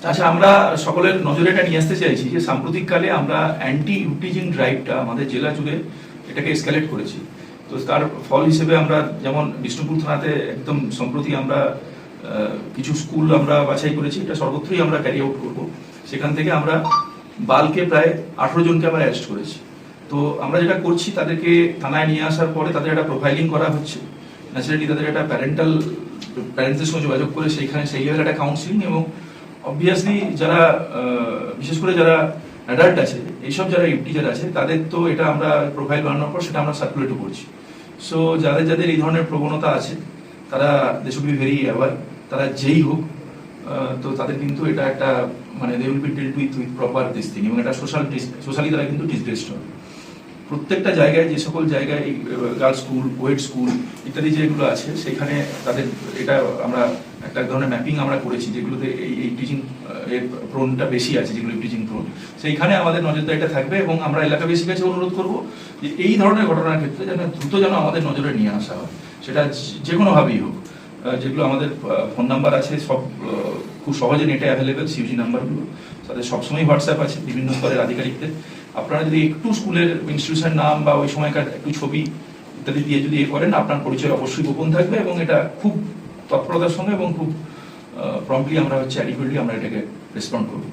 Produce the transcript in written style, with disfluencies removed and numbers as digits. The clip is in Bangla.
আচ্ছা, আমরা সকলের নজরে এটা নিয়ে আসতে চাইছি যে সাম্প্রতিককালে আমরা অ্যান্টি ইভটিজিং ড্রাইভটা আমাদের জেলা জুড়ে এটাকে এসকালেট করেছি। তো তার ফল হিসেবে আমরা যেমন বিষ্ণুপুর থানাতে একদম সম্প্রতি আমরা কিছু স্কুল আমরা বাছাই করেছি, এটা সর্বত্রই আমরা ক্যারি আউট করবো। সেখান থেকে আমরা বালকে প্রায় 18 জনকে আমরা অ্যারেস্ট করেছি। তো আমরা যেটা করছি, তাদেরকে থানায় নিয়ে আসার পরে তাদের একটা প্রোফাইলিং করা হচ্ছে, ন্যাচারালি তাদের একটা প্যারেন্টসদের সঙ্গে যোগাযোগ করে সেই লেভেলে একটা কাউন্সিলিং, এবং অবভিয়াসলি যারা বিশেষ করে যারা অ্যাডাল্ট আছে, এইসব যারা টিচার আছে, তাদের তো এটা আমরা প্রোফাইল বানানোর পর সেটা আমরা সার্কুলেটও করছি। সো যাদের এই ধরনের প্রবণতা আছে, তারা they should be very aware, তারা যেই হোক, তো তাদের কিন্তু এটা একটা মানে they will be dealt with proper this thing, এবং এটা সোশ্যালি তারা কিন্তু ডিসগ্রেসড হবে। প্রত্যেকটা জায়গায়, যে সকল জায়গায় গার্লস স্কুল, কোয়েড স্কুল ইত্যাদি যেগুলো আছে, সেখানে তাদের এটা আমরা একটা ধরনের ম্যাপিং আমরা করেছি, যেগুলোতে এই টিচিং এর প্রোনটা বেশি আছে, যেগুলো টিচিং প্রোন, সেইখানে আমাদের নজরদারিটা থাকবে। এবং আমরা এলাকাবাসীর কাছে অনুরোধ করবো যে এই ধরনের ঘটনার ক্ষেত্রে দ্রুত যেন আমাদের নজরে নিয়ে আসা হয়, সেটা যে কোনোভাবেই হোক। যেগুলো আমাদের ফোন নাম্বার আছে, সব খুব সহজে নেটে অ্যাভেলেবেল, সিউজি নাম্বারগুলো, তাদের সবসময় হোয়াটসঅ্যাপ আছে বিভিন্ন স্তরের আধিকারিকদের। আপনারা যদি একটু স্কুলের ইনস্টিটিউশনের নাম বা ওই সময়কার একটু ছবি ইত্যাদি দিয়ে যদি করেন, আপনার পরিচয় অবশ্যই গোপন থাকবে, এবং এটা খুব তৎপরতার সঙ্গে এবং খুব প্রম্পটলি আমরা অ্যাডিকুয়েটলি আমরা এটাকে রেসপন্ড করবো।